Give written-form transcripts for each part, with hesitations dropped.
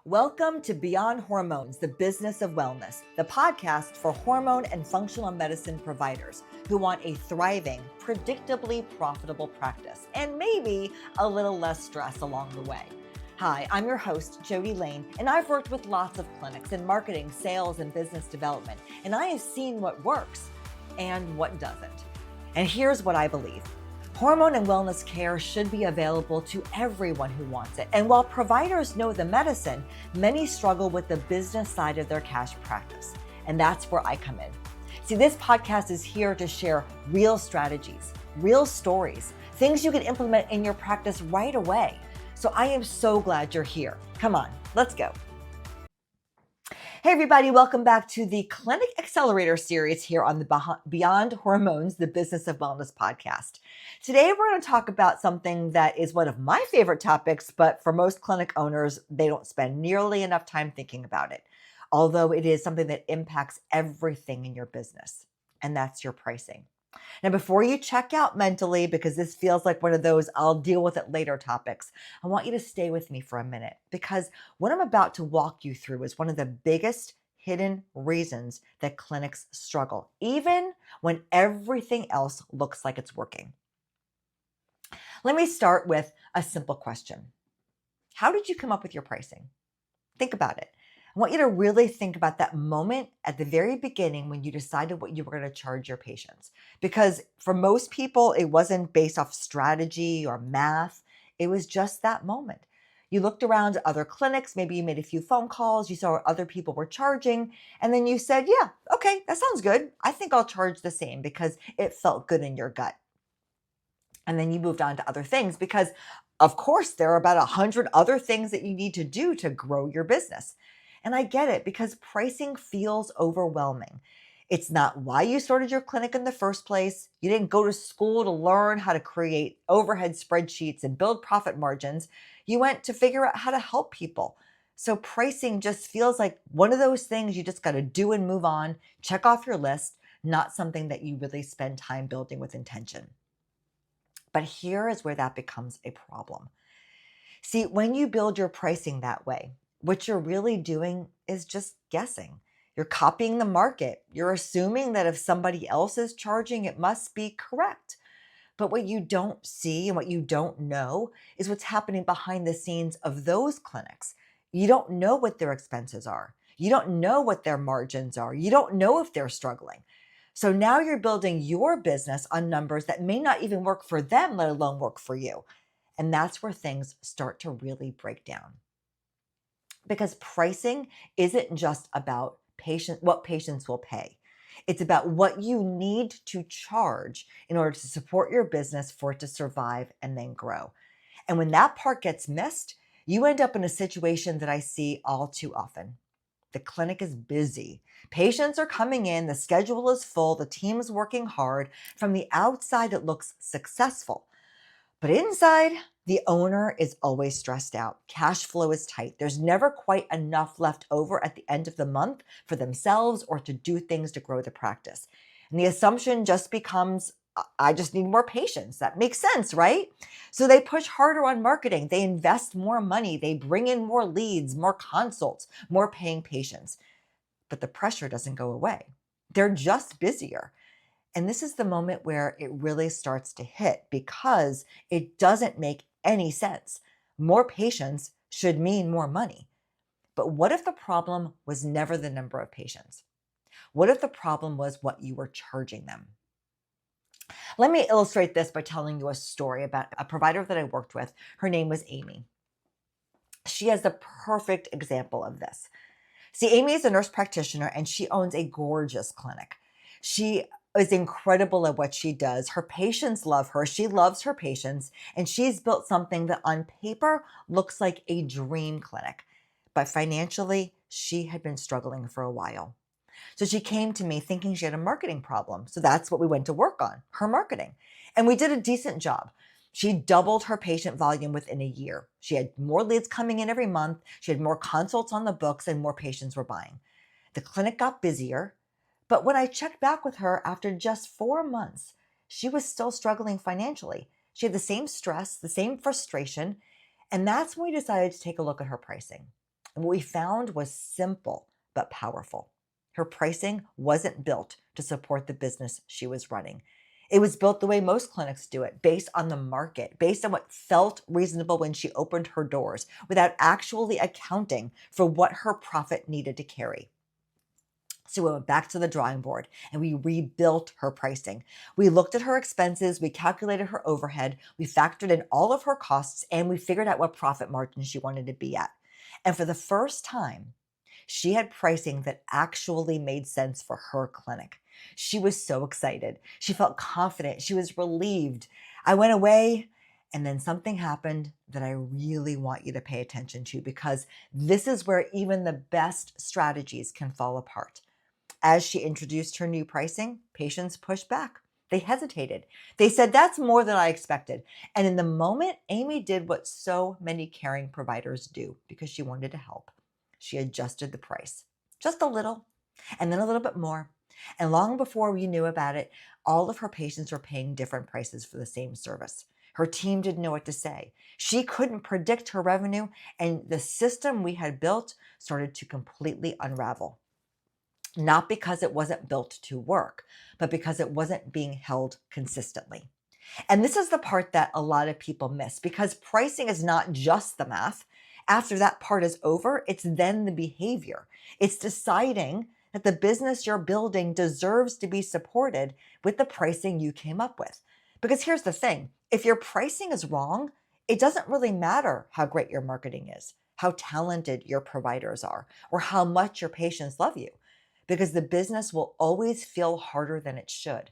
Welcome to Beyond Hormones, the Business of Wellness, the podcast for hormone and functional medicine providers who want a thriving, predictably profitable practice and maybe a little less stress along the way. Hi, I'm your host, Jody Lane, and I've worked with lots of clinics in marketing, sales, and business development, and I have seen what works and what doesn't. And here's what I believe. Hormone and wellness care should be available to everyone who wants it. And while providers know the medicine, many struggle with the business side of their cash practice. And that's where I come in. See, this podcast is here to share real strategies, real stories, things you can implement in your practice right away. So I am so glad you're here. Come on, let's go. Hey everybody, welcome back to the Clinic Accelerator series here on the Beyond Hormones, the Business of Wellness podcast. Today we're going to talk about something that is one of my favorite topics, but for most clinic owners, they don't spend nearly enough time thinking about it, although it is something that impacts everything in your business, and that's your pricing. Now, before you check out mentally, because this feels like one of those I'll deal with it later topics, I want you to stay with me for a minute because what I'm about to walk you through is one of the biggest hidden reasons that clinics struggle, even when everything else looks like it's working. Let me start with a simple question. How did you come up with your pricing? Think about it. I want you to really think about that moment at the very beginning when you decided what you were going to charge your patients. Because for most people, it wasn't based off strategy or math. It was just that moment. You looked around at other clinics, maybe you made a few phone calls, you saw what other people were charging, and then you said, yeah, okay, that sounds good. I think I'll charge the same because it felt good in your gut. And then you moved on to other things because, of course, there are about 100 other things that you need to do to grow your business. And I get it because pricing feels overwhelming. It's not why you started your clinic in the first place. You didn't go to school to learn how to create overhead spreadsheets and build profit margins. You went to figure out how to help people. So pricing just feels like one of those things you just got to do and move on, check off your list, not something that you really spend time building with intention. But here is where that becomes a problem. See, when you build your pricing that way, what you're really doing is just guessing. You're copying the market. You're assuming that if somebody else is charging, it must be correct. But what you don't see and what you don't know is what's happening behind the scenes of those clinics. You don't know what their expenses are. You don't know what their margins are. You don't know if they're struggling. So now you're building your business on numbers that may not even work for them, let alone work for you. And that's where things start to really break down. Because pricing isn't just about what patients will pay. It's about what you need to charge in order to support your business for it to survive and then grow. And when that part gets missed, you end up in a situation that I see all too often. The clinic is busy. Patients are coming in, the schedule is full, the team is working hard. From the outside, it looks successful. But inside, the owner is always stressed out. Cash flow is tight. There's never quite enough left over at the end of the month for themselves or to do things to grow the practice. And the assumption just becomes, I just need more patients. That makes sense, right? So they push harder on marketing. They invest more money. They bring in more leads, more consults, more paying patients. But the pressure doesn't go away. They're just busier. And this is the moment where it really starts to hit because it doesn't make any sense. More patients should mean more money. But what if the problem was never the number of patients? What if the problem was what you were charging them? Let me illustrate this by telling you a story about a provider that I worked with. Her name was Amy. She has the perfect example of this. See, Amy is a nurse practitioner and she owns a gorgeous clinic. She is incredible at what she does. Her patients love her. She loves her patients, and she's built something that on paper looks like a dream clinic. But financially, she had been struggling for a while. So she came to me thinking she had a marketing problem. So that's what we went to work on, her marketing. And we did a decent job. She doubled her patient volume within a year. She had more leads coming in every month. She had more consults on the books and more patients were buying. The clinic got busier. But when I checked back with her after just 4 months, she was still struggling financially. She had the same stress, the same frustration. And that's when we decided to take a look at her pricing. And what we found was simple but powerful. Her pricing wasn't built to support the business she was running. It was built the way most clinics do it, based on the market, based on what felt reasonable when she opened her doors, without actually accounting for what her profit needed to carry. So we went back to the drawing board and we rebuilt her pricing. We looked at her expenses, we calculated her overhead, we factored in all of her costs, and we figured out what profit margin she wanted to be at. And for the first time, she had pricing that actually made sense for her clinic. She was so excited. She felt confident. She was relieved. I went away, and then something happened that I really want you to pay attention to, because this is where even the best strategies can fall apart. As she introduced her new pricing, patients pushed back. They hesitated. They said, "That's more than I expected." And in the moment, Amy did what so many caring providers do because she wanted to help. She adjusted the price just a little, and then a little bit more. And long before we knew about it, all of her patients were paying different prices for the same service. Her team didn't know what to say. She couldn't predict her revenue, and the system we had built started to completely unravel. Not because it wasn't built to work, but because it wasn't being held consistently. And this is the part that a lot of people miss, because pricing is not just the math. After that part is over, it's then the behavior. It's deciding that the business you're building deserves to be supported with the pricing you came up with. Because here's the thing, if your pricing is wrong, it doesn't really matter how great your marketing is, how talented your providers are, or how much your patients love you, because the business will always feel harder than it should.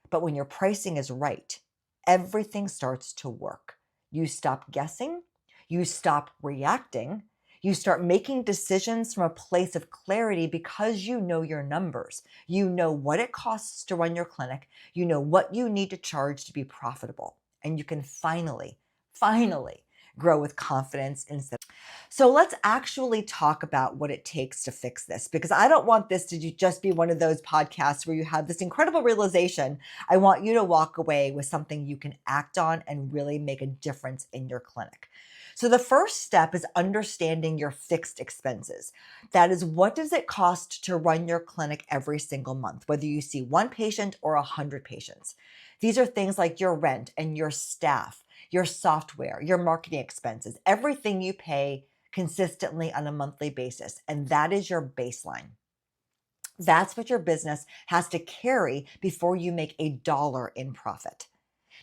But when your pricing is right, everything starts to work. You stop guessing, you stop reacting, you start making decisions from a place of clarity because you know your numbers. You know what it costs to run your clinic, you know what you need to charge to be profitable, and you can finally grow with confidence instead. So let's actually talk about what it takes to fix this, because I don't want this to just be one of those podcasts where you have this incredible realization. I want you to walk away with something you can act on and really make a difference in your clinic. So the first step is understanding your fixed expenses. That is, what does it cost to run your clinic every single month, whether you see one patient or 100 patients? These are things like your rent and your staff, your software, your marketing expenses, everything you pay consistently on a monthly basis. And that is your baseline. That's what your business has to carry before you make a dollar in profit.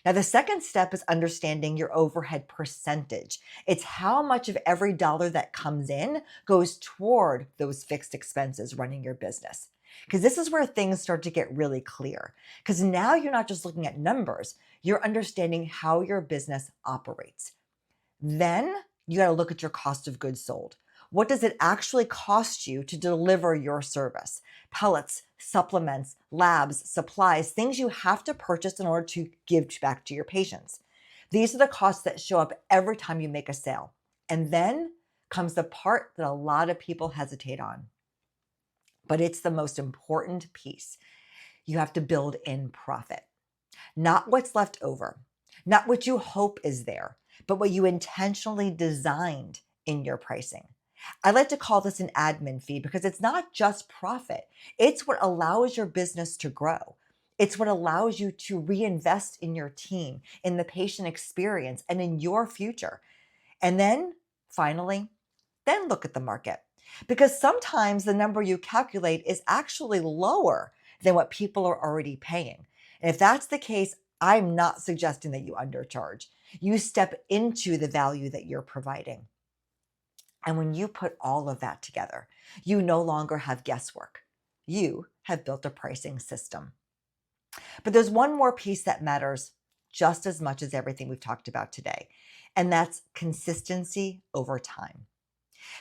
Now, the second step is understanding your overhead percentage. It's how much of every dollar that comes in goes toward those fixed expenses running your business. Because this is where things start to get really clear. Because now you're not just looking at numbers, you're understanding how your business operates. Then you got to look at your cost of goods sold. What does it actually cost you to deliver your service? Pellets, supplements, labs, supplies, things you have to purchase in order to give back to your patients. These are the costs that show up every time you make a sale. And then comes the part that a lot of people hesitate on. But it's the most important piece. You have to build in profit. Not what's left over, not what you hope is there, but what you intentionally designed in your pricing. I like to call this an admin fee because it's not just profit. It's what allows your business to grow. It's what allows you to reinvest in your team, in the patient experience, and in your future. And then finally, then look at the market, because sometimes the number you calculate is actually lower than what people are already paying. And if that's the case, I'm not suggesting that you undercharge. You step into the value that you're providing. And when you put all of that together, you no longer have guesswork. You have built a pricing system. But there's one more piece that matters just as much as everything we've talked about today, and that's consistency over time.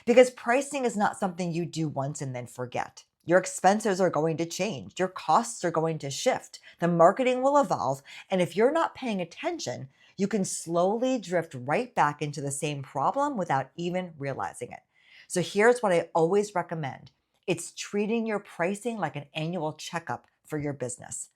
Because pricing is not something you do once and then forget. Your expenses are going to change. Your costs are going to shift. The marketing will evolve. And if you're not paying attention, you can slowly drift right back into the same problem without even realizing it. So here's what I always recommend. It's treating your pricing like an annual checkup for your business.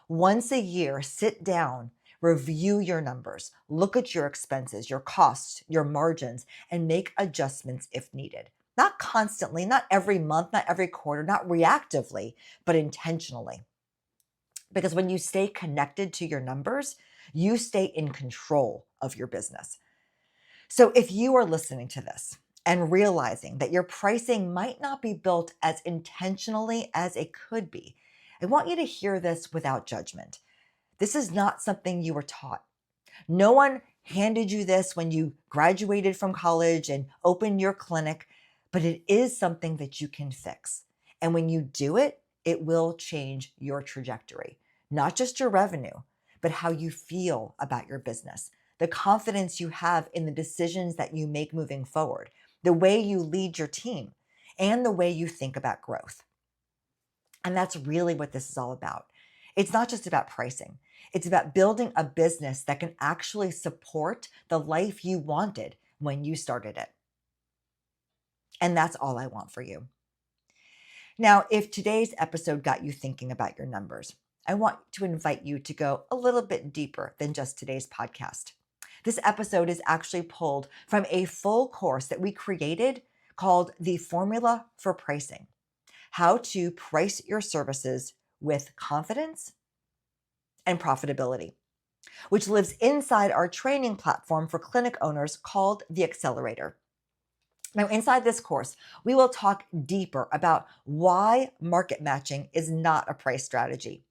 Once a year, sit down, review your numbers, look at your expenses, your costs, your margins, and make adjustments if needed. not constantly, not every month, not every quarter, not reactively, but intentionally. Because when you stay connected to your numbers, you stay in control of your business. So if you are listening to this and realizing that your pricing might not be built as intentionally as it could be, I want you to hear this without judgment. This is not something you were taught. No one handed you this when you graduated from college and opened your clinic, but it is something that you can fix. And when you do it, it will change your trajectory, not just your revenue, but how you feel about your business, the confidence you have in the decisions that you make moving forward, the way you lead your team, and the way you think about growth. And that's really what this is all about. It's not just about pricing. It's about building a business that can actually support the life you wanted when you started it. And that's all I want for you. Now, if today's episode got you thinking about your numbers, I want to invite you to go a little bit deeper than just today's podcast. This episode is actually pulled from a full course that we created called The Formula for Pricing: How to Price Your Services with Confidence and Profitability, which lives inside our training platform for clinic owners called The Accelerator. Now, inside this course, we will talk deeper about why market matching is not a price strategy,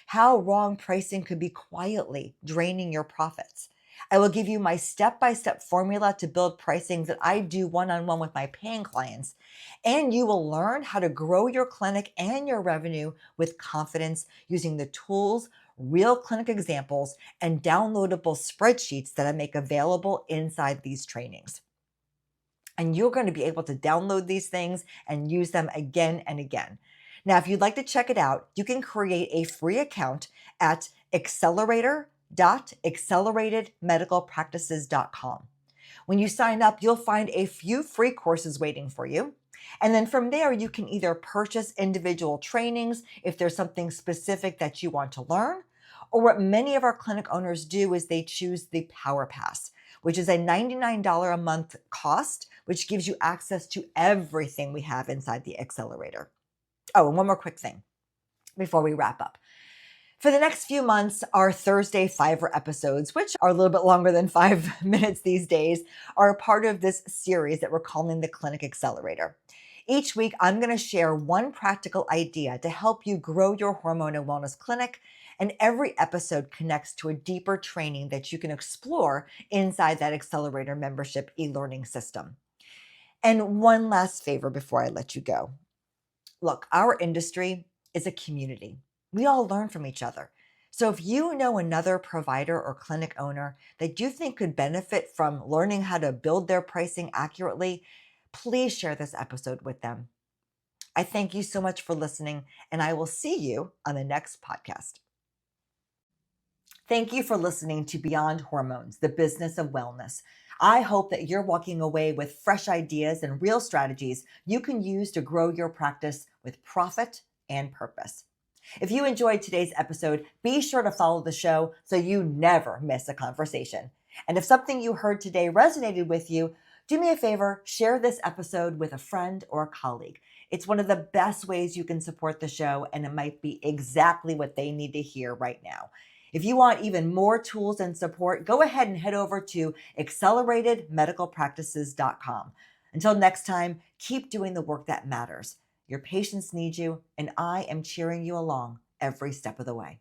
how wrong pricing could be quietly draining your profits. I will give you my step-by-step formula to build pricing that I do one-on-one with my paying clients, and you will learn how to grow your clinic and your revenue with confidence using the tools, real clinic examples, and downloadable spreadsheets that I make available inside these trainings. And you're going to be able to download these things and use them again and again. Now, if you'd like to check it out, you can create a free account at accelerator.acceleratedmedicalpractices.com. When you sign up, you'll find a few free courses waiting for you. And then from there, you can either purchase individual trainings if there's something specific that you want to learn, or what many of our clinic owners do is they choose the Power Pass, which is a $99 a month cost, which gives you access to everything we have inside the Accelerator. Oh, and one more quick thing before we wrap up. For the next few months, our Thursday Fiverr episodes, which are a little bit longer than 5 minutes these days, are a part of this series that we're calling the Clinic Accelerator. Each week, I'm going to share one practical idea to help you grow your hormone and wellness clinic, and every episode connects to a deeper training that you can explore inside that Accelerator membership e-learning system. And one last favor before I let you go. Look, our industry is a community. We all learn from each other. So if you know another provider or clinic owner that you think could benefit from learning how to build their pricing accurately, please share this episode with them. I thank you so much for listening, and I will see you on the next podcast. Thank you for listening to Beyond Hormones, the business of wellness. I hope that you're walking away with fresh ideas and real strategies you can use to grow your practice with profit and purpose. If you enjoyed today's episode, be sure to follow the show so you never miss a conversation. And if something you heard today resonated with you, do me a favor, share this episode with a friend or a colleague. It's one of the best ways you can support the show, and it might be exactly what they need to hear right now. If you want even more tools and support, go ahead and head over to acceleratedmedicalpractices.com. Until next time, keep doing the work that matters. Your patients need you, and I am cheering you along every step of the way.